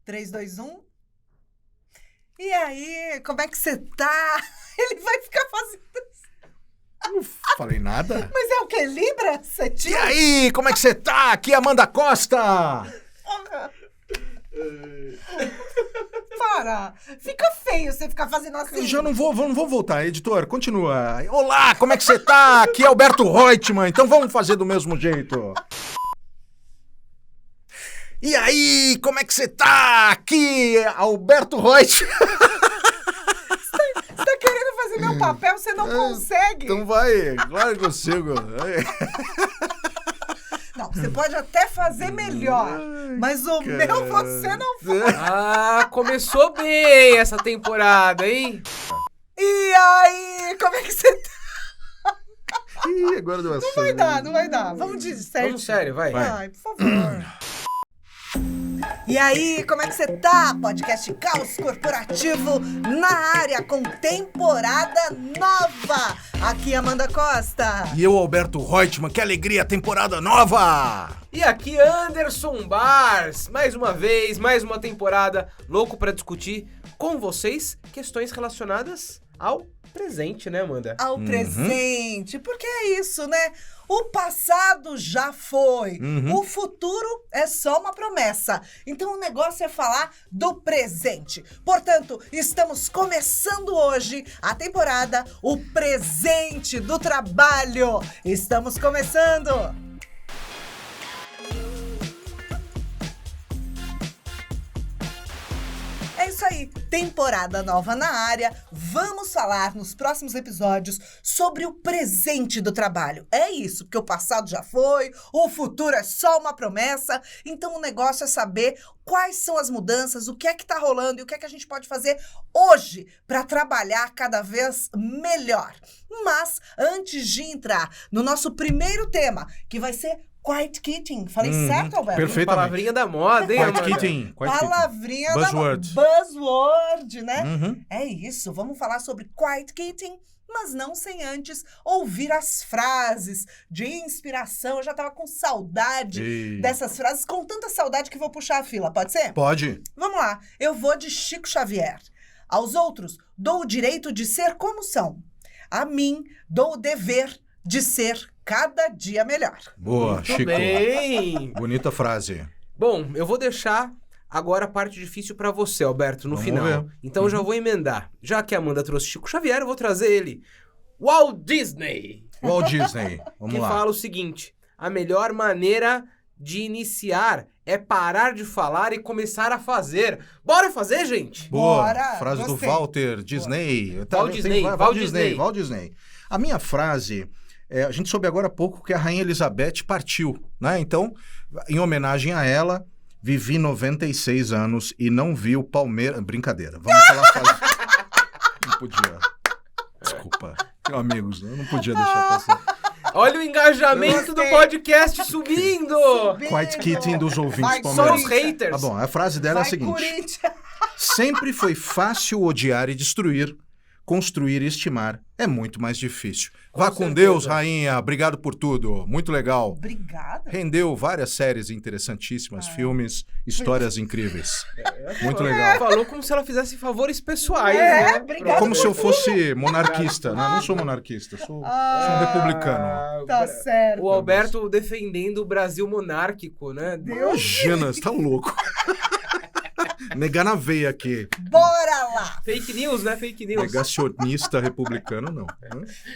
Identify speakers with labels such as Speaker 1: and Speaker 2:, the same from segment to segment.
Speaker 1: 3, 2, 1. E aí, como é que você tá? Ele vai ficar fazendo isso.
Speaker 2: Não falei nada.
Speaker 1: Mas é o quê? Libra? Cetim?
Speaker 2: E aí, como é que você tá? Aqui é Amanda Costa.
Speaker 1: Para! Fica feio você ficar fazendo assim.
Speaker 2: Eu já não vou voltar, editor, continua. Olá, como é que você tá? Aqui é Alberto Reutemann, então vamos fazer do mesmo jeito. E aí, como é que você tá? Aqui é Alberto Reutemann.
Speaker 1: Você tá querendo fazer meu papel, você não consegue.
Speaker 2: Então vai, claro que eu consigo.
Speaker 1: Não, você pode até fazer melhor, mas o meu você não faz.
Speaker 3: Ah, começou bem essa temporada, hein?
Speaker 1: E aí, como é que você tá?
Speaker 2: Ih, agora deu
Speaker 1: Não vai dar, não vai dar. Vamos de sério.
Speaker 3: Vamos sério, vai.
Speaker 1: Ai, por favor. E aí, como é que você tá? Podcast Caos Corporativo na área com temporada nova. Aqui é Amanda Costa.
Speaker 2: E eu, Alberto Reutemann, que alegria, temporada nova!
Speaker 3: E aqui Anderson Bars, mais uma vez, mais uma temporada, louco pra discutir com vocês questões relacionadas ao presente, né, Amanda?
Speaker 1: Ao presente, porque é isso, né? O passado já foi, o futuro é só uma promessa. Então o negócio é falar do presente. Portanto, estamos começando hoje a temporada O Presente do Trabalho. Estamos começando! É isso aí, temporada nova na área. Vamos falar nos próximos episódios sobre o presente do trabalho. É isso, porque o passado já foi, o futuro é só uma promessa. Então o negócio é saber quais são as mudanças, o que é que tá rolando e o que é que a gente pode fazer hoje para trabalhar cada vez melhor. Mas antes de entrar no nosso primeiro tema, que vai ser Quiet Quitting. Falei certo, Alberto?
Speaker 2: Perfeitamente.
Speaker 3: Palavrinha da moda, hein,
Speaker 2: Quiet
Speaker 3: Amanda?
Speaker 2: quitting.
Speaker 1: Palavrinha
Speaker 2: Buzzword.
Speaker 1: da buzzword, né?
Speaker 2: Uhum.
Speaker 1: É isso, vamos falar sobre Quiet Quitting, mas não sem antes ouvir as frases de inspiração. Eu já tava com saudade dessas frases, com tanta saudade que vou puxar a fila, pode ser?
Speaker 2: Pode.
Speaker 1: Vamos lá, eu vou de Chico Xavier. Aos outros, dou o direito de ser como são. A mim, dou o dever de ser cada dia melhor.
Speaker 2: Boa,
Speaker 3: Muito
Speaker 2: Chico.
Speaker 3: bem.
Speaker 2: Bonita frase.
Speaker 3: Bom, eu vou deixar agora a parte difícil pra você, Alberto, no
Speaker 2: Vamos
Speaker 3: final.
Speaker 2: ver.
Speaker 3: Então eu já vou emendar. Já que a Amanda trouxe Chico Xavier, eu vou trazer ele. Walt Disney.
Speaker 2: Walt Disney. Vamos
Speaker 3: que
Speaker 2: lá.
Speaker 3: fala o seguinte: a melhor maneira de iniciar é parar de falar e começar a fazer. Bora fazer, gente?
Speaker 2: Boa.
Speaker 1: Bora,
Speaker 2: Frase
Speaker 1: gostei.
Speaker 2: do Walter Disney.
Speaker 3: Walt Disney, Walt Disney.
Speaker 2: Walt Disney. A minha frase, a gente soube agora há pouco que a Rainha Elizabeth partiu, né? Então, em homenagem a ela, vivi 96 anos e não vi o Palmeiras... Brincadeira. Vamos falar a frase... Não podia. Desculpa. Meu amigos, eu não podia deixar passar.
Speaker 3: Olha o engajamento do
Speaker 1: Gostei.
Speaker 3: podcast subindo!
Speaker 2: Quiet quitting dos ouvintes
Speaker 1: Vai,
Speaker 3: Só os
Speaker 2: palmeirenses.
Speaker 3: haters.
Speaker 2: Tá bom, a frase dela é a
Speaker 1: Vai,
Speaker 2: seguinte.
Speaker 1: Corinthians.
Speaker 2: Sempre foi fácil odiar e destruir, construir e estimar é muito mais difícil. Vá com
Speaker 3: certeza.
Speaker 2: Deus, rainha. Obrigado por tudo. Muito legal.
Speaker 1: Obrigada.
Speaker 2: Rendeu várias séries interessantíssimas, filmes, histórias incríveis. Muito
Speaker 3: Ela
Speaker 2: legal.
Speaker 3: falou como se ela fizesse favores pessoais,
Speaker 1: É,
Speaker 3: né?
Speaker 1: obrigada.
Speaker 2: Como se eu fosse monarquista, né? Não sou monarquista, sou um republicano.
Speaker 1: Tá certo.
Speaker 3: O Alberto defendendo o Brasil monárquico, né?
Speaker 2: Imagina, você tá louco. Negar na veia aqui.
Speaker 1: Bora lá.
Speaker 3: Fake news, né? Fake news.
Speaker 2: Negacionista republicano, não.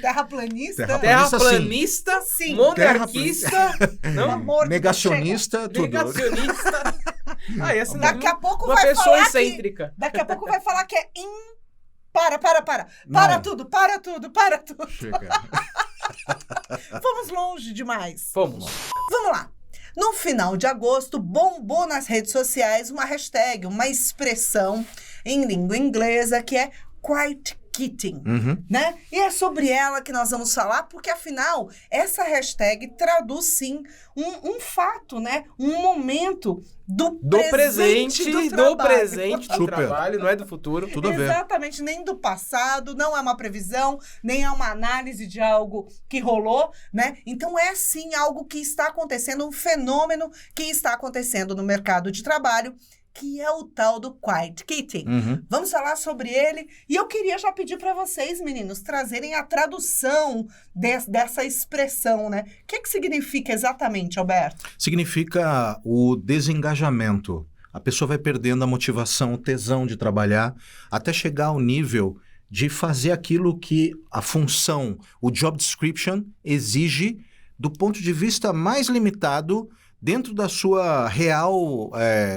Speaker 1: Terraplanista?
Speaker 3: Terraplanista,
Speaker 1: Sim.
Speaker 3: monarquista,
Speaker 1: Pelo
Speaker 3: não?
Speaker 1: amor de Deus,
Speaker 2: Negacionista, tudo.
Speaker 3: Negacionista. Ah, essa
Speaker 1: chega. Daqui a pouco
Speaker 3: uma
Speaker 1: vai
Speaker 3: pessoa
Speaker 1: falar
Speaker 3: excêntrica.
Speaker 1: Daqui a pouco vai falar que é Para.
Speaker 2: Não.
Speaker 1: Para tudo.
Speaker 2: Chega.
Speaker 1: Vamos longe demais.
Speaker 3: Vamos.
Speaker 1: Vamos lá. No final de agosto, bombou nas redes sociais uma hashtag, uma expressão em língua inglesa que é Quiet Quitting, né? E é sobre ela que nós vamos falar, porque afinal, essa hashtag traduz sim um fato, né? Um momento do presente do trabalho.
Speaker 2: Super.
Speaker 3: Trabalho, não é do futuro.
Speaker 2: Tudo a ver.
Speaker 1: Exatamente, nem do passado, não é uma previsão, nem é uma análise de algo que rolou, né? Então é sim algo que está acontecendo, um fenômeno que está acontecendo no mercado de trabalho, que é o tal do quiet quitting. Vamos falar sobre ele. E eu queria já pedir para vocês, meninos, trazerem a tradução dessa expressão, né? O que significa exatamente, Alberto?
Speaker 2: Significa o desengajamento. A pessoa vai perdendo a motivação, o tesão de trabalhar, até chegar ao nível de fazer aquilo que a função, o job description, exige do ponto de vista mais limitado dentro da sua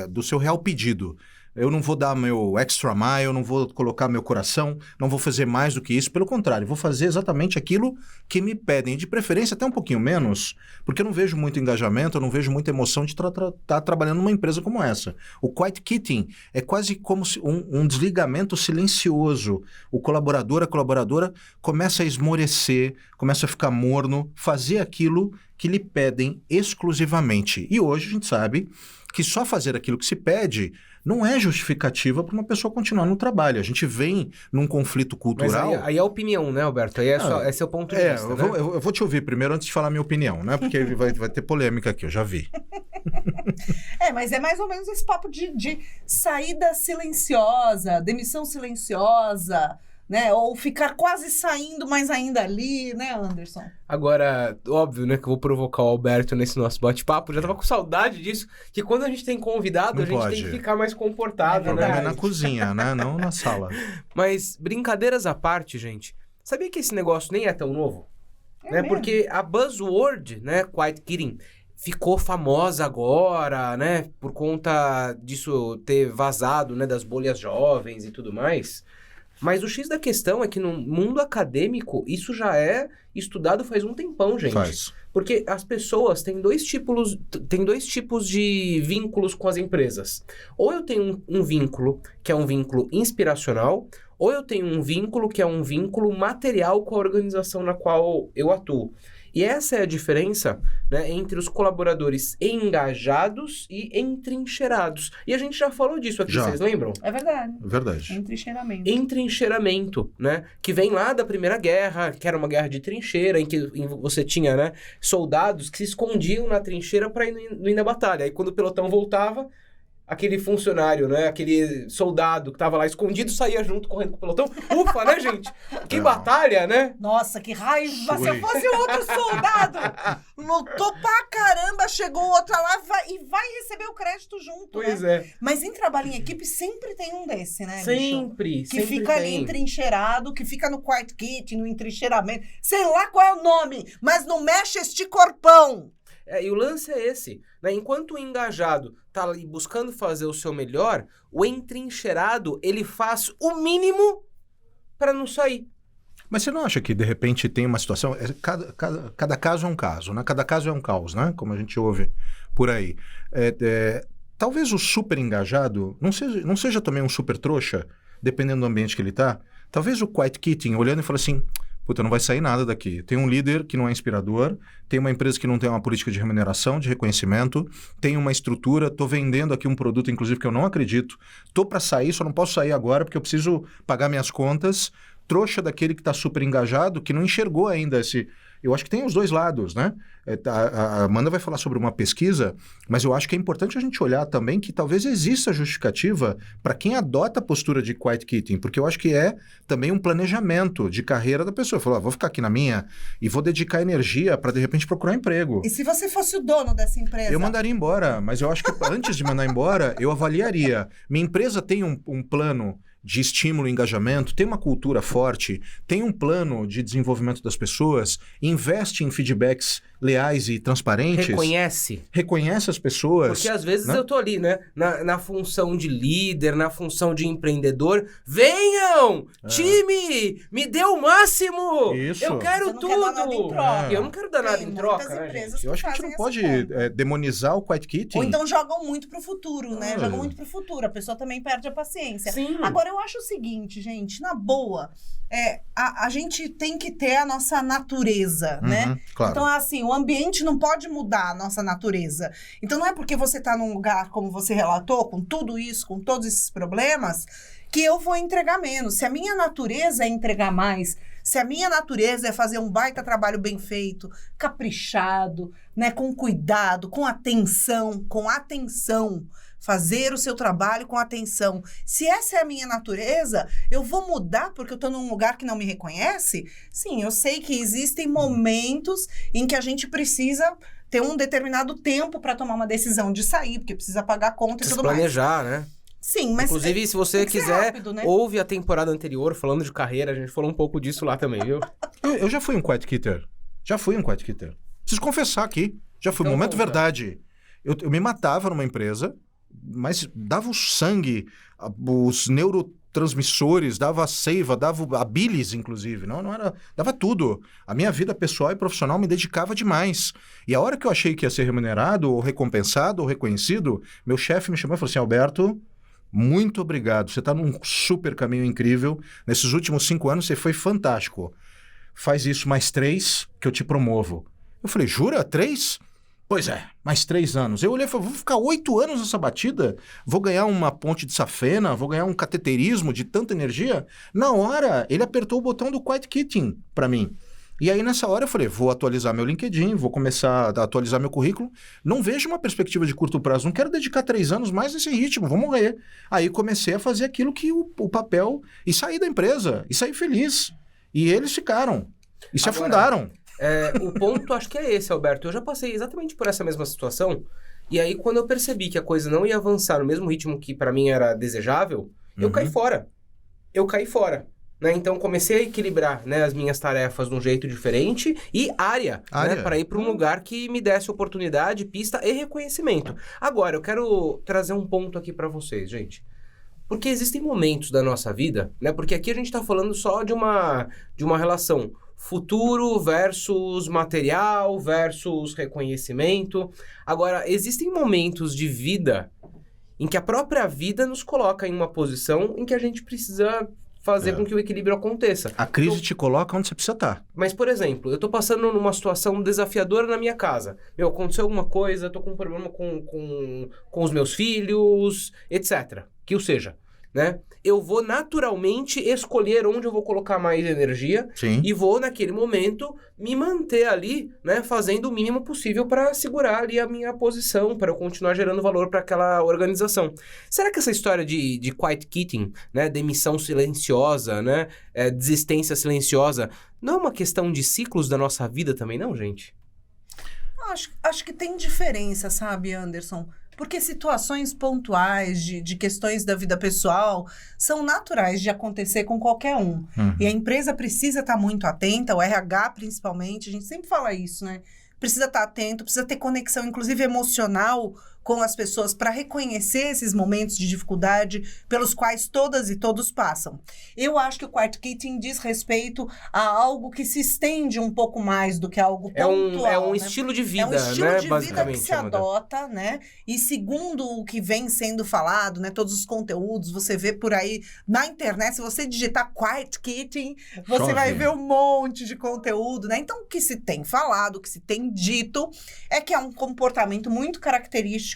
Speaker 2: do seu real pedido. Eu não vou dar meu extra mile, eu não vou colocar meu coração, não vou fazer mais do que isso. Pelo contrário, vou fazer exatamente aquilo que me pedem. De preferência até um pouquinho menos, porque eu não vejo muito engajamento, eu não vejo muita emoção de estar trabalhando numa empresa como essa. O quiet quitting é quase como um desligamento silencioso. O colaborador, a colaboradora começa a esmorecer, começa a ficar morno, fazer aquilo que lhe pedem exclusivamente. E hoje a gente sabe que só fazer aquilo que se pede não é justificativa para uma pessoa continuar no trabalho. A gente vem num conflito cultural...
Speaker 3: Mas aí é opinião, né, Alberto? Aí é seu ponto de vista, né?
Speaker 2: Eu vou te ouvir primeiro antes de falar minha opinião, né? Porque vai ter polêmica aqui, eu já vi.
Speaker 1: Mas é mais ou menos esse papo de saída silenciosa, demissão silenciosa, né? Ou ficar quase saindo, mas ainda ali, né, Anderson?
Speaker 3: Agora, óbvio, né, que eu vou provocar o Alberto nesse nosso bate-papo. Já tava com saudade disso, que quando a gente tem convidado,
Speaker 2: não
Speaker 3: a gente
Speaker 2: pode.
Speaker 3: tem que ficar mais comportado,
Speaker 2: O problema
Speaker 3: né?
Speaker 2: é na cozinha, né? Não na sala.
Speaker 3: Mas, brincadeiras à parte, gente, sabia que esse negócio nem é tão novo? Né?
Speaker 1: Mesmo?
Speaker 3: Porque a buzzword, né, quiet quitting, ficou famosa agora, né, por conta disso ter vazado, né, das bolhas jovens e tudo mais. Mas o X da questão é que no mundo acadêmico, isso já é estudado faz um tempão, gente.
Speaker 2: Faz.
Speaker 3: Porque as pessoas têm dois tipos de vínculos com as empresas. Ou eu tenho um vínculo que é um vínculo inspiracional, ou eu tenho um vínculo que é um vínculo material com a organização na qual eu atuo. E essa é a diferença, né, entre os colaboradores engajados e entrincheirados. E a gente já falou disso aqui, vocês lembram?
Speaker 1: É verdade.
Speaker 2: Verdade.
Speaker 1: Entrincheiramento.
Speaker 3: Entrincheiramento, né? Que vem lá da Primeira Guerra, que era uma guerra de trincheira, em que você tinha, né, soldados que se escondiam na trincheira para não ir na batalha. Aí quando o pelotão voltava, aquele funcionário, né, aquele soldado que tava lá escondido, saía junto correndo com o pelotão. Ufa, né, gente? Que batalha, né?
Speaker 1: Nossa, que raiva! Se eu fosse outro soldado, lutou pra caramba, chegou outra lá e vai receber o crédito junto,
Speaker 3: Pois
Speaker 1: né?
Speaker 3: é.
Speaker 1: Mas em trabalho em equipe sempre tem um desse, né, bicho?
Speaker 3: Sempre,
Speaker 1: Que
Speaker 3: sempre
Speaker 1: fica ali
Speaker 3: tem.
Speaker 1: entrincheirado, que fica no quiet quitting, no entrincheiramento. Sei lá qual é o nome, mas não mexe este corpão.
Speaker 3: E o lance é esse, né? Enquanto o engajado tá ali buscando fazer o seu melhor, o entrincheirado, ele faz o mínimo para não sair.
Speaker 2: Mas você não acha que, de repente, tem uma situação... Cada caso é um caso, né? Cada caso é um caos, né? Como a gente ouve por aí. Talvez o super engajado não seja também um super trouxa, dependendo do ambiente que ele tá. Talvez o quiet quitting, olhando e falando assim... Puta, não vai sair nada daqui. Tem um líder que não é inspirador, tem uma empresa que não tem uma política de remuneração, de reconhecimento, tem uma estrutura, tô vendendo aqui um produto, inclusive, que eu não acredito, tô para sair, só não posso sair agora porque eu preciso pagar minhas contas. Trouxa daquele que tá super engajado, que não enxergou ainda esse... Eu acho que tem os dois lados, né? A Amanda vai falar sobre uma pesquisa, mas eu acho que é importante a gente olhar também que talvez exista justificativa para quem adota a postura de quiet quitting, porque eu acho que é também um planejamento de carreira da pessoa. Falou, vou ficar aqui na minha e vou dedicar energia para, de repente, procurar emprego.
Speaker 1: E se você fosse o dono dessa empresa?
Speaker 2: Eu mandaria embora, mas eu acho que antes de mandar embora, eu avaliaria. Minha empresa tem um plano de estímulo e engajamento, tem uma cultura forte, tem um plano de desenvolvimento das pessoas, investe em feedbacks leais e transparentes. Reconhece as pessoas.
Speaker 3: Porque às vezes,
Speaker 2: né?
Speaker 3: Eu tô ali, né? Na função de líder, na função de empreendedor. Venham! Time! Me dê o máximo!
Speaker 2: Isso.
Speaker 3: Eu quero
Speaker 1: Você não
Speaker 3: tudo!
Speaker 1: quer dar nada em troca.
Speaker 3: Eu não quero dar nada
Speaker 1: Tem
Speaker 3: em
Speaker 1: muitas
Speaker 3: troca, né,
Speaker 1: empresas
Speaker 3: gente?
Speaker 2: Eu acho que a gente
Speaker 1: fazem
Speaker 2: não pode
Speaker 1: essa conta.
Speaker 2: demonizar o quiet quitting.
Speaker 1: Ou então jogam muito pro futuro, né? Jogam muito pro futuro. A pessoa também perde a paciência.
Speaker 3: Sim.
Speaker 1: Agora, eu acho o seguinte, gente, na boa, a gente tem que ter a nossa natureza, né?
Speaker 2: Claro.
Speaker 1: Então, assim, o ambiente não pode mudar a nossa natureza. Então, não é porque você tá num lugar, como você relatou, com tudo isso, com todos esses problemas, que eu vou entregar menos. Se a minha natureza é entregar mais, Se a minha natureza é fazer um baita trabalho bem feito, caprichado, né, com cuidado, com atenção, fazer o seu trabalho com atenção. Se essa é a minha natureza, eu vou mudar porque eu estou num lugar que não me reconhece? Sim, eu sei que existem momentos em que a gente precisa ter um determinado tempo para tomar uma decisão de sair, porque precisa pagar a conta e tudo mais.
Speaker 3: Planejar, né?
Speaker 1: Sim, mas...
Speaker 3: Inclusive, se você quiser,
Speaker 1: rápido, né?
Speaker 3: ouve a temporada anterior, falando de carreira, a gente falou um pouco disso lá também, viu?
Speaker 2: Eu já fui um quiet quitter. Preciso confessar aqui. Já fui.
Speaker 3: Então,
Speaker 2: Momento
Speaker 3: conta.
Speaker 2: verdade. Eu me matava numa empresa, mas dava o sangue, os neurotransmissores, dava a seiva, dava a bilis, inclusive. Não era... Dava tudo. A minha vida pessoal e profissional me dedicava demais. E a hora que eu achei que ia ser remunerado, ou recompensado, ou reconhecido, meu chefe me chamou e falou assim, Alberto... Muito obrigado, você está num super caminho incrível. Nesses últimos 5 anos você foi fantástico. Faz isso mais 3 que eu te promovo. Eu falei, jura? 3? Pois é, mais 3 anos. Eu olhei e falei, vou ficar 8 anos nessa batida? Vou ganhar uma ponte de safena? Vou ganhar um cateterismo de tanta energia? Na hora, ele apertou o botão do quiet quitting para mim. E aí, nessa hora, eu falei, vou atualizar meu LinkedIn, vou começar a atualizar meu currículo. Não vejo uma perspectiva de curto prazo, não quero dedicar 3 anos mais nesse ritmo, vou morrer. Aí comecei a fazer aquilo que o papel... E saí da empresa, e saí feliz. E eles ficaram, e se afundaram.
Speaker 3: O ponto acho que é esse, Alberto. Eu já passei exatamente por essa mesma situação. E aí, quando eu percebi que a coisa não ia avançar no mesmo ritmo que para mim era desejável, eu caí fora. Né? Então, comecei a equilibrar, né, as minhas tarefas de um jeito diferente e área. Né, para ir para um lugar que me desse oportunidade, pista e reconhecimento. Agora, eu quero trazer um ponto aqui para vocês, gente. Porque existem momentos da nossa vida, né? Porque aqui a gente está falando só de uma relação futuro versus material versus reconhecimento. Agora, existem momentos de vida em que a própria vida nos coloca em uma posição em que a gente precisa fazer com que o equilíbrio aconteça.
Speaker 2: A crise te coloca onde você precisa estar.
Speaker 3: Mas, por exemplo, eu tô passando numa situação desafiadora na minha casa. Aconteceu alguma coisa, tô com um problema com os meus filhos, etc. Que o seja, né? Eu vou naturalmente escolher onde eu vou colocar mais energia.
Speaker 2: Sim.
Speaker 3: E vou, naquele momento, me manter ali, né? Fazendo o mínimo possível para segurar ali a minha posição, para eu continuar gerando valor para aquela organização. Será que essa história de quiet quitting, né? Demissão silenciosa, né? Desistência silenciosa, não é uma questão de ciclos da nossa vida também, não, gente?
Speaker 1: Acho que tem diferença, sabe, Anderson? Porque situações pontuais de questões da vida pessoal são naturais de acontecer com qualquer um. E a empresa precisa estar muito atenta, o RH principalmente, a gente sempre fala isso, né? Precisa estar atento, precisa ter conexão, inclusive emocional, com as pessoas para reconhecer esses momentos de dificuldade pelos quais todas e todos passam. Eu acho que o quiet quitting diz respeito a algo que se estende um pouco mais do que algo pontual.
Speaker 3: É um
Speaker 1: né?
Speaker 3: estilo de vida, né?
Speaker 1: É um estilo de vida
Speaker 3: basicamente,
Speaker 1: que se adota, né? E segundo o que vem sendo falado, né? Todos os conteúdos, você vê por aí na internet, se você digitar quiet quitting, você vai ver um monte de conteúdo, né? Então, o que se tem falado, o que se tem dito, é que é um comportamento muito característico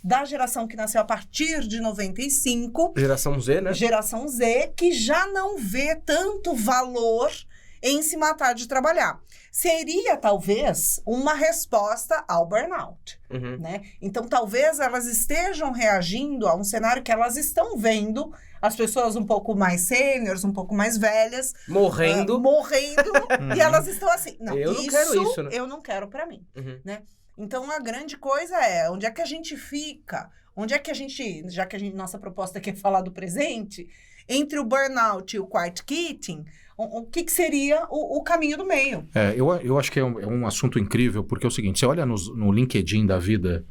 Speaker 1: da geração que nasceu a partir de 95.
Speaker 3: Geração Z, né?
Speaker 1: Geração Z, que já não vê tanto valor em se matar de trabalhar. Seria, talvez, uma resposta ao burnout, né? Então, talvez elas estejam reagindo a um cenário que elas estão vendo as pessoas um pouco mais sêniores, um pouco mais velhas...
Speaker 3: Morrendo.
Speaker 1: E elas estão assim... Não,
Speaker 3: eu não quero isso, né?
Speaker 1: Eu não quero pra mim, né? Então, a grande coisa é, onde é que a gente fica? Onde é que a gente, já que nossa proposta aqui é falar do presente, entre o burnout e o quiet quitting, o que seria o caminho do meio?
Speaker 2: Eu acho que é um assunto incrível, porque é o seguinte, você olha no LinkedIn da vida,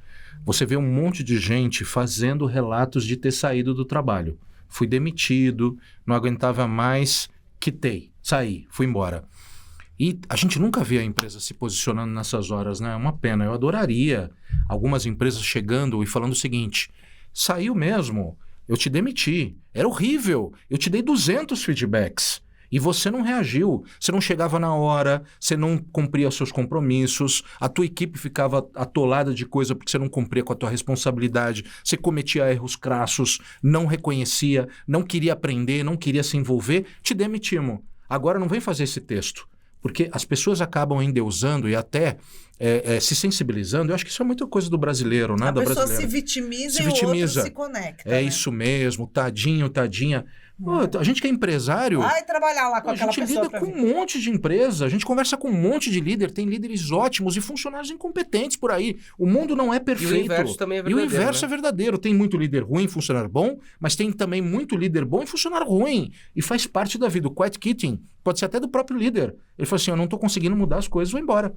Speaker 2: você vê um monte de gente fazendo relatos de ter saído do trabalho. Fui demitido, não aguentava mais, quitei, saí, fui embora. E a gente nunca vê a empresa se posicionando nessas horas, né? É uma pena. Eu adoraria algumas empresas chegando e falando o seguinte, saiu mesmo, eu te demiti, era horrível, eu te dei 200 feedbacks e você não reagiu, você não chegava na hora, você não cumpria seus compromissos, a tua equipe ficava atolada de coisa porque você não cumpria com a tua responsabilidade, você cometia erros crassos, não reconhecia, não queria aprender, não queria se envolver, te demitimos. Agora não vem fazer esse texto, porque as pessoas acabam endeusando e até se sensibilizando. Eu acho que isso é muita coisa do brasileiro, né?
Speaker 1: A
Speaker 2: do
Speaker 1: pessoa
Speaker 2: brasileiro.
Speaker 1: se vitimiza
Speaker 2: Se
Speaker 1: e o
Speaker 2: vitimiza.
Speaker 1: outro se conecta.
Speaker 2: É
Speaker 1: né?
Speaker 2: isso mesmo, tadinho, tadinha. Pô, a gente que é empresário,
Speaker 1: Vai trabalhar lá com
Speaker 2: a
Speaker 1: aquela
Speaker 2: gente
Speaker 1: pessoa
Speaker 2: lida
Speaker 1: pra
Speaker 2: com
Speaker 1: ver.
Speaker 2: um monte de empresa, a gente conversa com um monte de líder, tem líderes ótimos e funcionários incompetentes por aí. O mundo não é perfeito.
Speaker 3: E o inverso também é verdadeiro.
Speaker 2: E o inverso
Speaker 3: né?
Speaker 2: é verdadeiro. Tem muito líder ruim, funcionário bom, mas tem também muito líder bom e funcionário ruim. E faz parte da vida. O quiet quitting pode ser até do próprio líder. Ele fala assim, eu não estou conseguindo mudar as coisas, vou embora.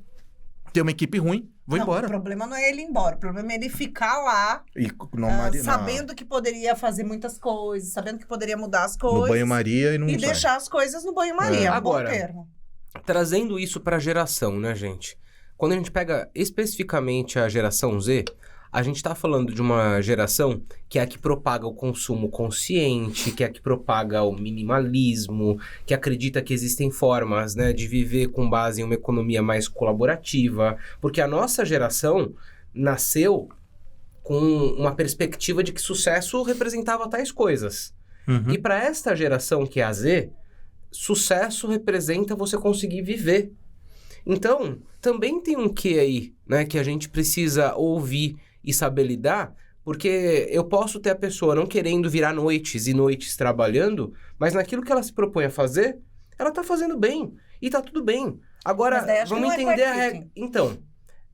Speaker 2: Tem uma equipe ruim, vou embora.
Speaker 1: O problema não é ele ir embora, o problema é ele ficar lá
Speaker 2: E
Speaker 1: sabendo que poderia fazer muitas coisas, sabendo que poderia mudar as coisas.
Speaker 2: no banho-maria e não
Speaker 1: E
Speaker 2: sai.
Speaker 1: deixar as coisas no banho-maria. É um
Speaker 3: Agora,
Speaker 1: bom termo.
Speaker 3: Trazendo isso para a geração, né, gente? Quando a gente pega especificamente a geração Z, a gente está falando de uma geração que é a que propaga o consumo consciente, que é a que propaga o minimalismo, que acredita que existem formas, né, de viver com base em uma economia mais colaborativa, porque a nossa geração nasceu com uma perspectiva de que sucesso representava tais coisas.
Speaker 2: Uhum.
Speaker 3: E para esta geração que é a Z, sucesso representa você conseguir viver. Então, também tem um quê aí, né, que a gente precisa ouvir e saber lidar, porque eu posso ter a pessoa não querendo virar noites e noites trabalhando, mas naquilo que ela se propõe a fazer, ela tá fazendo bem. E tá tudo bem. Agora,
Speaker 1: Mas daí acho que
Speaker 3: vamos
Speaker 1: não é
Speaker 3: entender a
Speaker 1: quiet
Speaker 3: regra.
Speaker 1: quitting.
Speaker 3: Então,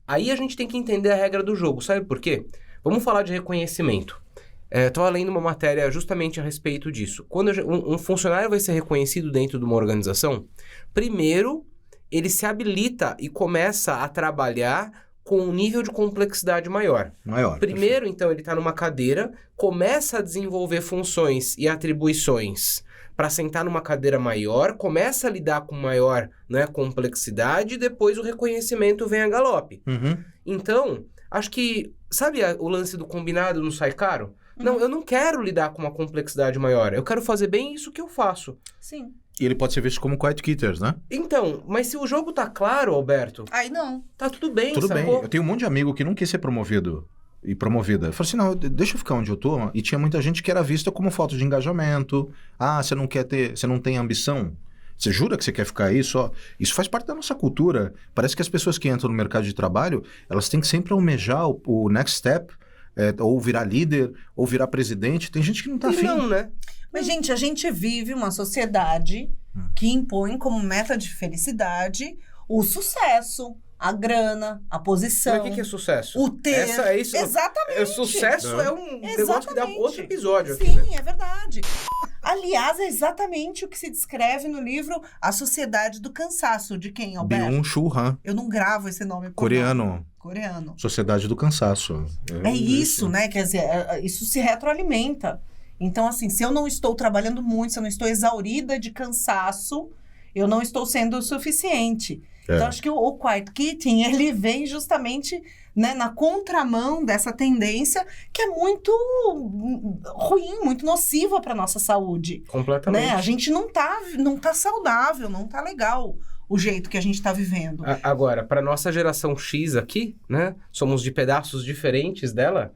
Speaker 3: aí a gente tem que entender a regra do jogo. Sabe por quê? Vamos falar de reconhecimento. Estou lendo uma matéria justamente a respeito disso. Quando um funcionário vai ser reconhecido dentro de uma organização, primeiro ele se habilita e começa a trabalhar com um nível de complexidade maior. Primeiro, então, ele está numa cadeira, começa a desenvolver funções e atribuições para sentar numa cadeira maior, começa a lidar com maior, né, complexidade, e depois o reconhecimento vem a galope.
Speaker 2: Uhum.
Speaker 3: Então, acho que, sabe o lance do combinado não sai caro? Não, eu não quero lidar com uma complexidade maior, eu quero fazer bem isso que eu faço.
Speaker 1: Sim.
Speaker 2: E ele pode ser visto como quiet quitters, né?
Speaker 3: Então, mas se o jogo tá claro, Alberto,
Speaker 1: Aí não.
Speaker 3: tá tudo bem,
Speaker 2: Tudo
Speaker 3: sacou?
Speaker 2: bem. Eu tenho um monte de amigo que não quis ser promovido e promovida. Eu falei assim, não, deixa eu ficar onde eu tô. E tinha muita gente que era vista como falta de engajamento. Ah, você não tem ambição? Você jura que você quer ficar aí só? Isso faz parte da nossa cultura. Parece que as pessoas que entram no mercado de trabalho, elas têm que sempre almejar o next step, ou virar líder, ou virar presidente. Tem gente que não tá afim.
Speaker 3: Não, né?
Speaker 1: Mas, gente, a gente vive uma sociedade que impõe como meta de felicidade o sucesso, a grana, a posição.
Speaker 3: Mas o que é sucesso?
Speaker 1: O ter.
Speaker 3: É isso.
Speaker 1: Exatamente.
Speaker 3: Sucesso é um negócio que dá outro episódio aqui,
Speaker 1: Sim,
Speaker 3: né?
Speaker 1: é verdade. Aliás, é exatamente o que se descreve no livro A Sociedade do Cansaço, de quem, Alberto?
Speaker 2: Byung-Chul Han,
Speaker 1: Eu não gravo esse nome por
Speaker 2: coreano.
Speaker 1: nome. Coreano.
Speaker 2: Sociedade do Cansaço.
Speaker 1: É isso, né? Quer dizer, isso se retroalimenta. Então, assim, se eu não estou trabalhando muito, se eu não estou exaurida de cansaço, eu não estou sendo o suficiente. Então, acho que o quiet quitting, ele vem justamente, né, na contramão dessa tendência que é muito ruim, muito nociva para nossa saúde.
Speaker 3: Completamente.
Speaker 1: Né? A gente não tá saudável, não tá legal o jeito que a gente está vivendo.
Speaker 3: Agora, para nossa geração X aqui, né? Somos de pedaços diferentes dela.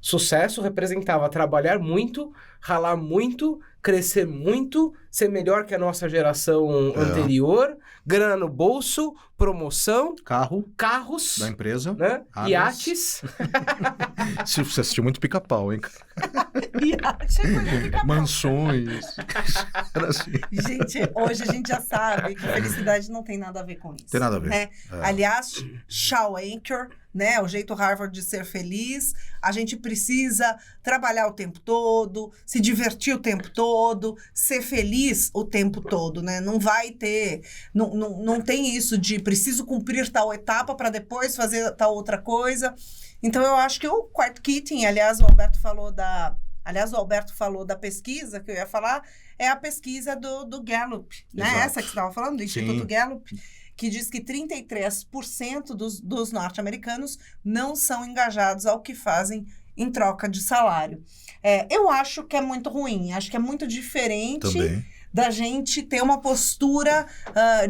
Speaker 3: Sucesso representava trabalhar muito, ralar muito, crescer muito, ser melhor que a nossa geração anterior, grana no bolso, promoção, carros
Speaker 2: da empresa,
Speaker 3: né? Iates.
Speaker 2: Você assistiu muito Pica-Pau, hein?
Speaker 1: Iate é coisa de Pica-Pau.
Speaker 2: Mansões. Era assim.
Speaker 1: Gente, hoje a gente já sabe que felicidade não tem nada a ver com isso.
Speaker 2: Tem nada a ver.
Speaker 1: Né? Aliás, Shaw Anchor, né? O jeito Harvard de ser feliz. A gente precisa trabalhar o tempo todo, se divertir o tempo todo, ser feliz o tempo todo, né? Não vai ter... Não tem isso de preciso cumprir tal etapa para depois fazer tal outra coisa. Então, eu acho que o quiet quitting, aliás, o Alberto falou da pesquisa que eu ia falar, é a pesquisa do Gallup, né?
Speaker 2: Exato.
Speaker 1: Essa que você estava falando, do Instituto Gallup, que diz que 33% dos norte-americanos não são engajados ao que fazem em troca de salário. Eu acho que é muito ruim, acho que é muito diferente
Speaker 2: Também.
Speaker 1: da gente ter uma postura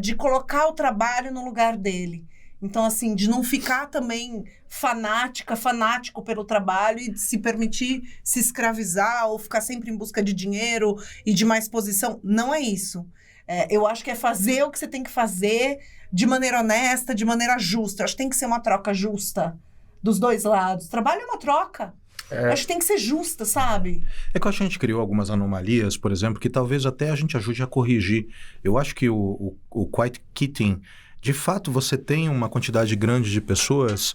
Speaker 1: de colocar o trabalho no lugar dele. Então, assim, de não ficar também fanático pelo trabalho e de se permitir se escravizar ou ficar sempre em busca de dinheiro e de mais posição. Não é isso. Eu acho que é fazer o que você tem que fazer de maneira honesta, de maneira justa. Eu acho que tem que ser uma troca justa dos dois lados. Trabalho é uma troca. Eu acho que tem que ser justa, sabe?
Speaker 2: É que eu acho que a gente criou algumas anomalias, por exemplo, que talvez até a gente ajude a corrigir. Eu acho que o quiet quitting, de fato, você tem uma quantidade grande de pessoas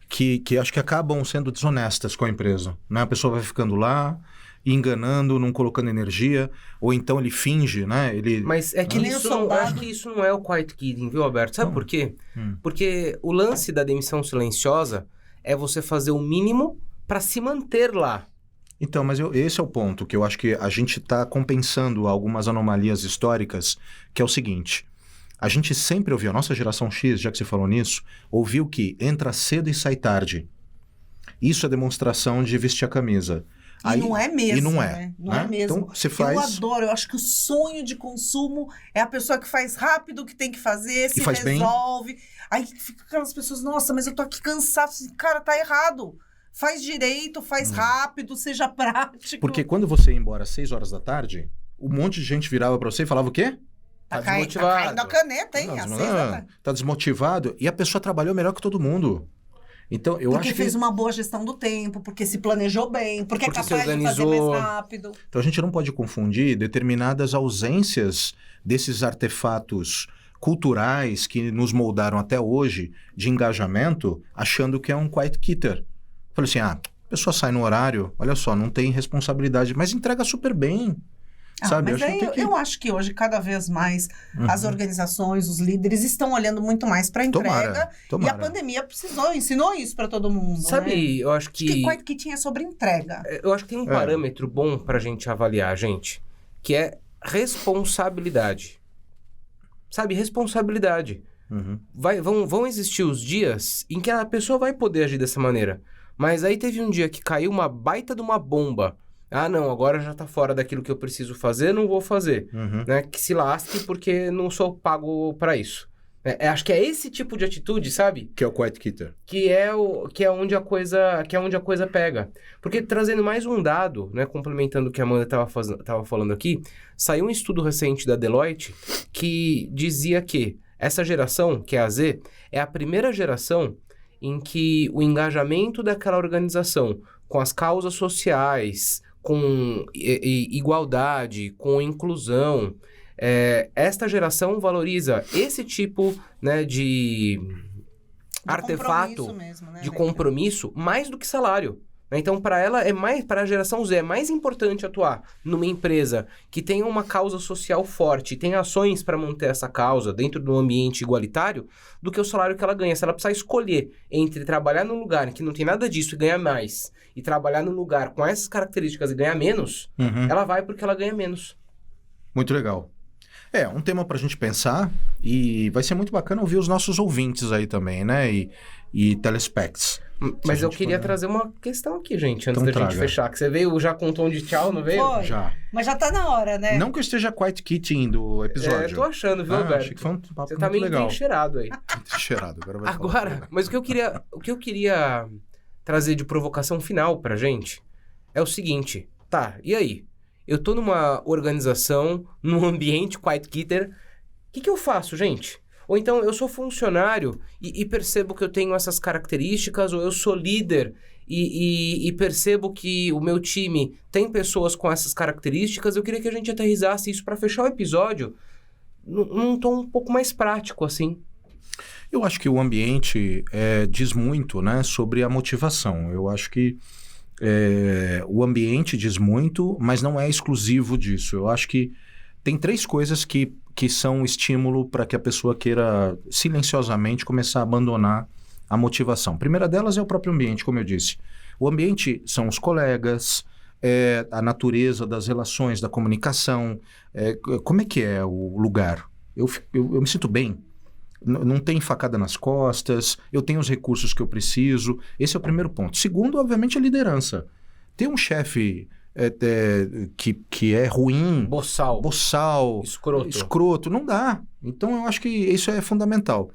Speaker 2: que acho que acabam sendo desonestas com a empresa, né? A pessoa vai ficando lá, enganando, não colocando energia, ou então ele finge, né?
Speaker 3: Mas é que
Speaker 1: nem o
Speaker 3: isso não, eu
Speaker 1: soldado.
Speaker 3: acho que isso não é o quiet quitting, viu, Alberto? Sabe por quê? Porque o lance da demissão silenciosa é você fazer o mínimo para se manter lá.
Speaker 2: Então, mas esse é o ponto, que eu acho que a gente está compensando algumas anomalias históricas, que é o seguinte: a gente sempre ouviu, a nossa geração X, já que você falou nisso, ouviu que entra cedo e sai tarde. Isso é demonstração de vestir a camisa.
Speaker 1: E não é mesmo,
Speaker 2: E não é.
Speaker 1: né? Não é mesmo.
Speaker 2: Então, você faz...
Speaker 1: Eu adoro, eu acho que o sonho de consumo é a pessoa que faz rápido o que tem que fazer, se
Speaker 2: faz bem.
Speaker 1: resolve. Aí fica aquelas pessoas, nossa, mas eu tô aqui cansado. Cara, tá errado. Faz direito, faz rápido, seja prático.
Speaker 2: Porque quando você ia embora às 6 horas da tarde, um monte de gente virava para você e falava o quê?
Speaker 3: Tá
Speaker 1: Tá
Speaker 3: desmotivado.
Speaker 1: caindo a caneta, hein?
Speaker 2: Tá desmotivado. E a pessoa trabalhou melhor que todo mundo. Então, eu
Speaker 1: Porque
Speaker 2: acho
Speaker 1: fez
Speaker 2: que...
Speaker 1: uma boa gestão do tempo, porque se planejou bem, porque é
Speaker 3: Porque se
Speaker 1: capaz de fazer
Speaker 3: organizou.
Speaker 1: mais rápido.
Speaker 2: Então, a gente não pode confundir determinadas ausências desses artefatos culturais que nos moldaram até hoje de engajamento, achando que é um quiet quitter. Falei assim, a pessoa sai no horário, olha só, não tem responsabilidade, mas entrega super bem, sabe?
Speaker 1: Mas aí eu acho que hoje, cada vez mais, as organizações, os líderes estão olhando muito mais para a entrega.
Speaker 2: Tomara.
Speaker 1: E a pandemia ensinou isso para todo mundo,
Speaker 3: Sabe,
Speaker 1: né?
Speaker 3: eu acho que...
Speaker 1: Acho que quiet quitting é sobre entrega.
Speaker 3: Eu acho que tem um parâmetro bom pra gente avaliar, gente, que é responsabilidade. Sabe, responsabilidade. Vão existir os dias em que a pessoa vai poder agir dessa maneira. Mas aí teve um dia que caiu uma baita de uma bomba. Ah, não, agora já tá fora daquilo que eu preciso fazer, não vou fazer. Né? Que se lasque porque não sou pago pra isso. Acho que é esse tipo de atitude, sabe?
Speaker 2: Que é o quiet quitter.
Speaker 3: Que é onde a coisa pega. Porque trazendo mais um dado, né, complementando o que a Amanda estava falando aqui, saiu um estudo recente da Deloitte que dizia que essa geração, que é a Z, é a primeira geração em que o engajamento daquela organização com as causas sociais, com igualdade, com inclusão, esta geração valoriza esse tipo, né, de artefato,
Speaker 1: mesmo, né,
Speaker 3: de compromisso, mais do que salário. Então, para ela, para a geração Z, é mais importante atuar numa empresa que tenha uma causa social forte, tem ações para manter essa causa dentro de um ambiente igualitário, do que o salário que ela ganha. Se ela precisar escolher entre trabalhar num lugar que não tem nada disso e ganhar mais, e trabalhar num lugar com essas características e ganhar menos, ela vai porque ela ganha menos.
Speaker 2: Muito legal. Um tema pra gente pensar, e vai ser muito bacana ouvir os nossos ouvintes aí também, né? E telespects.
Speaker 3: Mas eu queria trazer uma questão aqui, gente, antes
Speaker 2: Então
Speaker 3: da gente fechar. Que você veio já com um tom de tchau, não veio?
Speaker 1: Foi.
Speaker 2: Já.
Speaker 1: Mas já tá na hora, né?
Speaker 2: Não que eu esteja quiet quitting do episódio.
Speaker 3: Tô achando, viu, Alberto?
Speaker 2: Achei que foi um papo
Speaker 3: Você tá
Speaker 2: muito
Speaker 3: meio
Speaker 2: legal.
Speaker 3: encheirado aí.
Speaker 2: Cheirado, agora vai
Speaker 3: Agora, mas o que eu queria trazer de provocação final pra gente é o seguinte, tá, e aí? Eu tô numa organização, num ambiente quiet quitter, o que eu faço, gente? Ou então eu sou funcionário e percebo que eu tenho essas características, ou eu sou líder e percebo que o meu time tem pessoas com essas características. Eu queria que a gente aterrizasse isso para fechar o episódio num tom um pouco mais prático, assim.
Speaker 2: Eu acho que o ambiente diz muito, né, sobre a motivação. Eu acho que o ambiente diz muito, mas não é exclusivo disso. Eu acho que tem 3 coisas que são estímulo para que a pessoa queira silenciosamente começar a abandonar a motivação. A primeira delas é o próprio ambiente, como eu disse. O ambiente são os colegas, a natureza das relações, da comunicação. Como é que é o lugar? Eu me sinto bem. Não tem facada nas costas, eu tenho os recursos que eu preciso. Esse é o primeiro ponto. Segundo, obviamente, a liderança. Ter um chefe que é ruim,
Speaker 3: Boçal,
Speaker 2: escroto, não dá. Então, eu acho que isso é fundamental.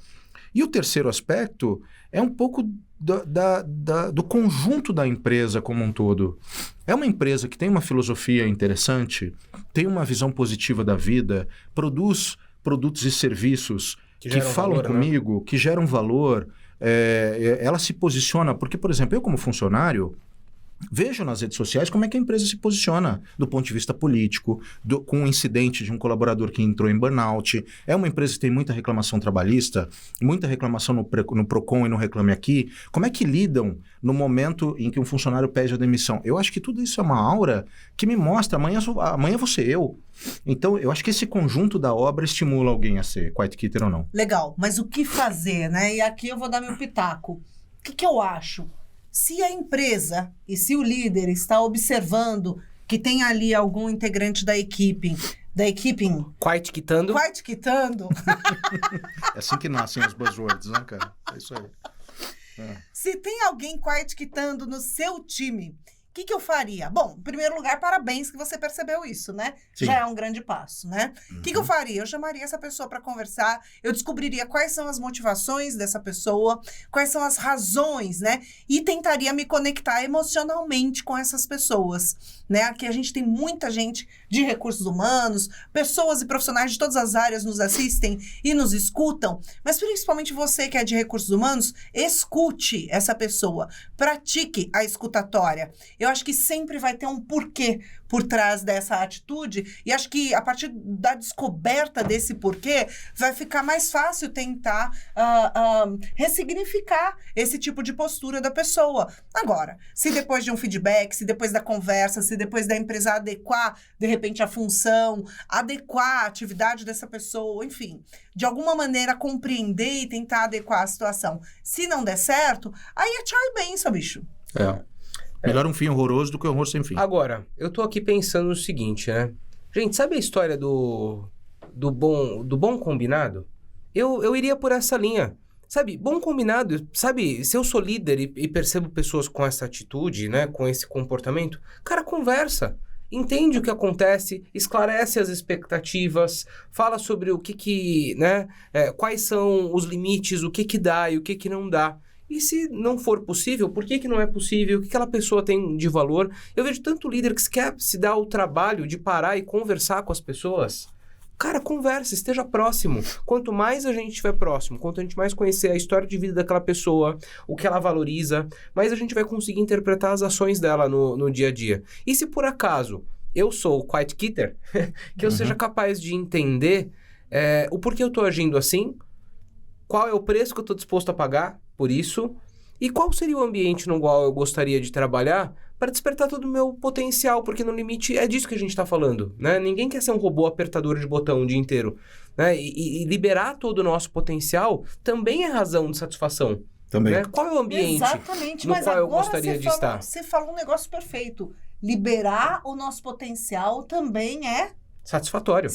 Speaker 2: E o terceiro aspecto é um pouco do conjunto da empresa como um todo. É uma empresa que tem uma filosofia interessante, tem uma visão positiva da vida, produz produtos e serviços que falam
Speaker 3: valor,
Speaker 2: comigo, que geram valor, ela se posiciona, porque, por exemplo, eu como funcionário, vejo nas redes sociais como é que a empresa se posiciona do ponto de vista político, com o incidente de um colaborador que entrou em burnout. É uma empresa que tem muita reclamação trabalhista, muita reclamação no Procon e no Reclame Aqui. Como é que lidam no momento em que um funcionário pede a demissão? Eu acho que tudo isso é uma aura que me mostra, amanhã vou ser eu. Então, eu acho que esse conjunto da obra estimula alguém a ser quiet quitter ou não.
Speaker 1: Legal, mas o que fazer, né? E aqui eu vou dar meu pitaco. O que eu acho? Se a empresa e se o líder está observando que tem ali algum integrante da equipe
Speaker 3: Quiet quitando.
Speaker 2: É assim que nascem os buzzwords, né, cara? É isso aí.
Speaker 1: Se tem alguém quiet quitando no seu time, o que eu faria? Bom, em primeiro lugar, parabéns que você percebeu isso, né?
Speaker 2: Sim.
Speaker 1: Já é um grande passo, né? O que eu faria? Eu chamaria essa pessoa para conversar, eu descobriria quais são as motivações dessa pessoa, quais são as razões, né? E tentaria me conectar emocionalmente com essas pessoas, né? Aqui a gente tem muita gente de recursos humanos, pessoas e profissionais de todas as áreas nos assistem e nos escutam, mas principalmente você que é de recursos humanos, escute essa pessoa, pratique a escutatória. Eu acho que sempre vai ter um porquê por trás dessa atitude e acho que a partir da descoberta desse porquê vai ficar mais fácil tentar ressignificar esse tipo de postura da pessoa. Agora, se depois de um feedback, se depois da conversa, se depois da empresa adequar, de repente, a função, adequar a atividade dessa pessoa, enfim, de alguma maneira compreender e tentar adequar a situação. Se não der certo, aí é tchau e benção, bicho.
Speaker 2: Melhor um fim horroroso do que um horror sem fim.
Speaker 3: Agora, eu tô aqui pensando no seguinte, né? Gente, sabe a história do bom combinado? Eu iria por essa linha. Sabe, bom combinado, sabe, se eu sou líder e percebo pessoas com essa atitude, né, com esse comportamento, cara, conversa. Entende o que acontece, esclarece as expectativas, fala sobre o que né, quais são os limites, o que dá e o que não dá. E se não for possível, por que não é possível? O que aquela pessoa tem de valor? Eu vejo tanto líder que quer se dar o trabalho de parar e conversar com as pessoas. Cara, conversa, esteja próximo. Quanto mais a gente estiver próximo, quanto a gente mais conhecer a história de vida daquela pessoa, o que ela valoriza, mais a gente vai conseguir interpretar as ações dela no dia a dia. E se por acaso eu sou o quiet quitter, que eu seja capaz de entender o porquê eu estou agindo assim, qual é o preço que eu estou disposto a pagar por isso, e qual seria o ambiente no qual eu gostaria de trabalhar para despertar todo o meu potencial, porque no limite é disso que a gente está falando, né? Ninguém quer ser um robô apertador de botão o dia inteiro, né? E liberar todo o nosso potencial também é razão de satisfação.
Speaker 2: Também.
Speaker 3: Né? Qual é o ambiente no qual eu gostaria de estar?
Speaker 1: Você falou um negócio perfeito. Liberar o nosso potencial também é...
Speaker 3: Satisfatório,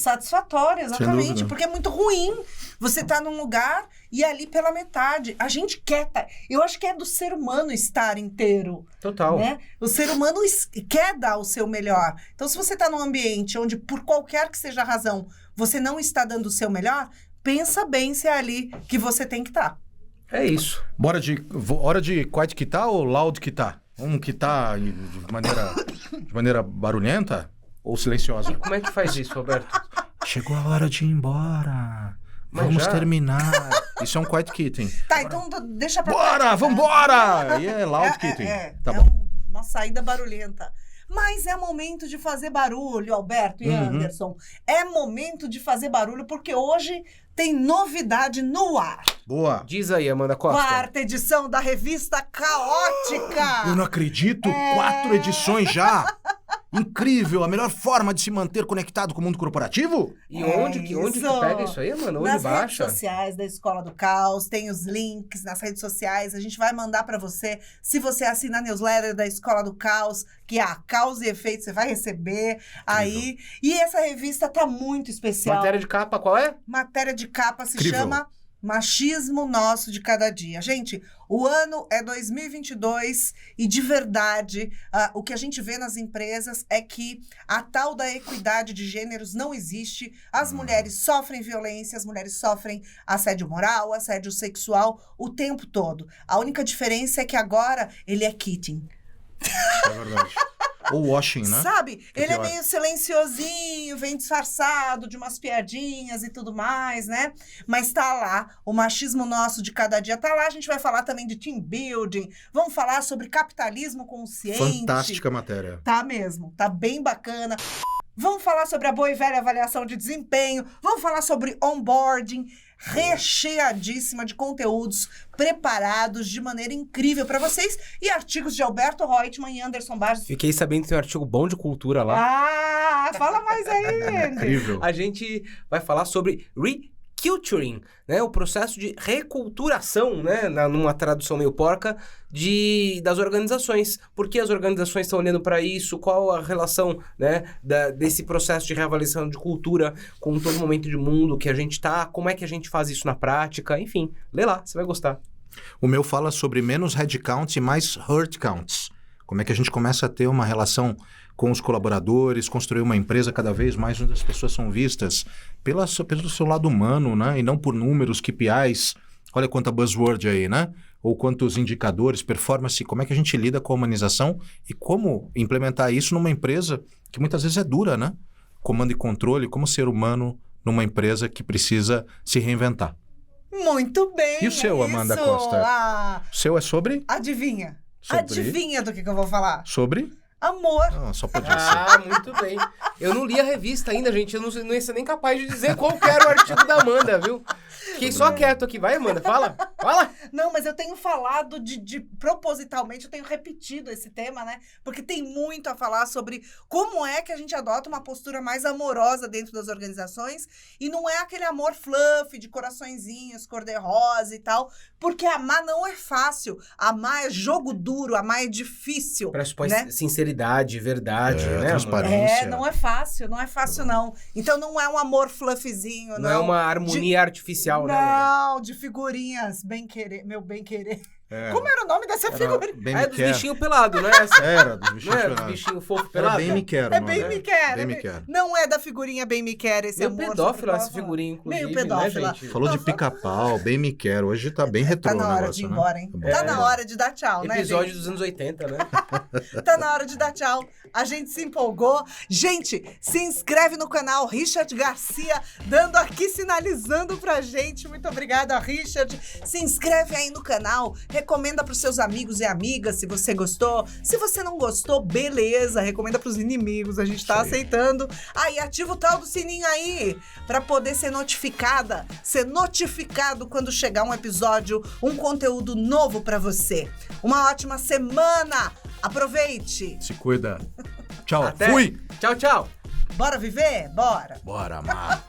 Speaker 1: exatamente. Porque é muito ruim você estar num lugar e ali pela metade. A gente quer... Eu acho que é do ser humano estar inteiro.
Speaker 3: Total.
Speaker 1: Né? O ser humano quer dar o seu melhor. Então, se você está num ambiente onde, por qualquer que seja a razão, você não está dando o seu melhor, pensa bem se é ali que você tem que estar.
Speaker 3: É isso.
Speaker 2: Hora de quiet quitar ou loud quitar? Um quitar de maneira barulhenta? Ou silenciosa?
Speaker 3: Como é que faz isso, Roberto?
Speaker 2: Chegou a hora de ir embora.
Speaker 3: Mas
Speaker 2: Vamos
Speaker 3: já?
Speaker 2: terminar. Isso é um quiet quitting.
Speaker 1: Tá, então deixa pra
Speaker 2: Bora, vambora! E é loud quitting. Tá bom.
Speaker 1: Uma saída barulhenta. Mas é momento de fazer barulho, Alberto e Anderson. É momento de fazer barulho, porque hoje tem novidade no ar.
Speaker 2: Boa.
Speaker 3: Diz aí, Amanda Costa.
Speaker 1: 4ª edição da revista Caótica.
Speaker 2: Eu não acredito. 4 edições já. Incrível. A melhor forma de se manter conectado com o mundo corporativo?
Speaker 3: E onde que pega isso aí, mano? Onde
Speaker 1: nas
Speaker 3: baixa?
Speaker 1: redes sociais da Escola do Caos, tem os links nas redes sociais. A gente vai mandar pra você. Se você assinar a newsletter da Escola do Caos, que é a Caos e Efeitos, você vai receber aí. E essa revista tá muito especial.
Speaker 3: Matéria de capa, qual é?
Speaker 1: Matéria de capa se
Speaker 2: Incrível.
Speaker 1: chama Machismo nosso de cada dia. Gente, o ano é 2022 e, de verdade, o que a gente vê nas empresas é que a tal da equidade de gêneros não existe. As mulheres sofrem violência, as mulheres sofrem assédio moral, assédio sexual o tempo todo. A única diferença é que agora ele é kitting.
Speaker 2: É verdade. Ou washing, né?
Speaker 1: Sabe?
Speaker 2: Que
Speaker 1: Ele é
Speaker 2: pior.
Speaker 1: meio silenciosinho, vem disfarçado de umas piadinhas e tudo mais, né? Mas tá lá, o machismo nosso de cada dia tá lá. A gente vai falar também de team building, vamos falar sobre capitalismo consciente.
Speaker 2: Fantástica matéria.
Speaker 1: Tá mesmo, tá bem bacana. Vamos falar sobre a boa e velha avaliação de desempenho, vamos falar sobre onboarding, recheadíssima de conteúdos preparados de maneira incrível para vocês e artigos de Alberto Reutemann e Anderson Barros.
Speaker 3: Fiquei sabendo que tem um artigo bom de cultura lá.
Speaker 1: Ah, fala mais aí, Andy.
Speaker 2: Incrível.
Speaker 3: A gente vai falar sobre reculturing, né? O processo de reculturação, né? Numa tradução meio porca, das organizações. Por que as organizações estão olhando para isso? Qual a relação, né, desse processo de reavaliação de cultura com todo momento de mundo que a gente tá? Como é que a gente faz isso na prática? Enfim, lê lá, você vai gostar.
Speaker 2: O meu fala sobre menos headcounts e mais hurt counts. Como é que a gente começa a ter uma relação com os colaboradores, construir uma empresa cada vez mais onde as pessoas são vistas pelo seu lado humano, né? E não por números, KPIs. Olha quanta buzzword aí, né? Ou quantos indicadores, performance, como é que a gente lida com a humanização e como implementar isso numa empresa que muitas vezes é dura, né? Comando e controle, como ser humano numa empresa que precisa se reinventar.
Speaker 1: Muito bem.
Speaker 2: E o seu, Amanda Costa?
Speaker 1: Ah,
Speaker 2: O seu é sobre?
Speaker 1: adivinha.
Speaker 2: Sobre?
Speaker 1: Adivinha do que eu vou falar?
Speaker 2: Sobre?
Speaker 1: Amor.
Speaker 2: Ah, só podia ser.
Speaker 3: Ah, muito bem. Eu não li a revista ainda, gente. Eu não ia ser nem capaz de dizer qual que era o artigo da Amanda, viu? Fiquei só quieto aqui. Vai, Amanda, fala. Fala.
Speaker 1: Não, mas eu tenho falado propositalmente, eu tenho repetido esse tema, né? Porque tem muito a falar sobre como é que a gente adota uma postura mais amorosa dentro das organizações e não é aquele amor fluffy de coraçõezinhos, cor-de-rosa e tal, porque amar não é fácil. Amar é jogo duro, amar é difícil.
Speaker 3: Pressupõe
Speaker 1: né?
Speaker 3: sinceridade, verdade, né, Amanda?
Speaker 2: transparência.
Speaker 1: Não é fácil não. Então não é um amor fluffyzinho, não.
Speaker 3: Não é uma harmonia artificial, né?
Speaker 1: Não, de figurinhas, meu bem-querer.
Speaker 2: É.
Speaker 1: Como era o nome dessa figurinha?
Speaker 2: Bem
Speaker 3: É
Speaker 2: me
Speaker 3: dos
Speaker 2: quer.
Speaker 3: bichinhos pelados, não é essa?
Speaker 2: Era, dos
Speaker 3: Não
Speaker 2: bichinhos
Speaker 3: é dos
Speaker 2: pelados.
Speaker 3: bichinhos fofos
Speaker 2: Era
Speaker 3: pelados?
Speaker 2: bem me quer.
Speaker 1: É
Speaker 2: o
Speaker 1: bem
Speaker 2: nome.
Speaker 1: me quer.
Speaker 2: Bem me quer.
Speaker 1: Não é da figurinha bem me quer esse
Speaker 3: Meio
Speaker 1: amor.
Speaker 3: pedófila essa
Speaker 1: sobre
Speaker 3: figurinha, inclusive,
Speaker 1: Meio pedófila.
Speaker 3: né, gente?
Speaker 2: Falou de pica-pau, bem me quer. Hoje tá bem retrô
Speaker 1: Tá na
Speaker 2: o
Speaker 1: hora
Speaker 2: negócio,
Speaker 1: de ir
Speaker 2: né?
Speaker 1: embora, hein?
Speaker 2: bom.
Speaker 1: Tá na hora de dar tchau, né,
Speaker 3: Episódio
Speaker 1: gente?
Speaker 3: dos anos 80, né?
Speaker 1: Tá na hora de dar tchau. A gente se empolgou. Gente, se inscreve no canal Richard Garcia, dando aqui, sinalizando pra gente. Muito obrigada, Richard. Se inscreve aí no canal, recomenda pros seus amigos e amigas se você gostou. Se você não gostou, beleza, recomenda pros inimigos, a gente tá
Speaker 2: Isso aí.
Speaker 1: aceitando. Aí, ativa o tal do sininho aí, pra poder ser notificado quando chegar um episódio, um conteúdo novo pra você. Uma ótima semana! Aproveite!
Speaker 2: Se cuida. Tchau.
Speaker 3: Até.
Speaker 2: Fui.
Speaker 3: Tchau, tchau.
Speaker 1: Bora viver? Bora!
Speaker 2: Bora, amar.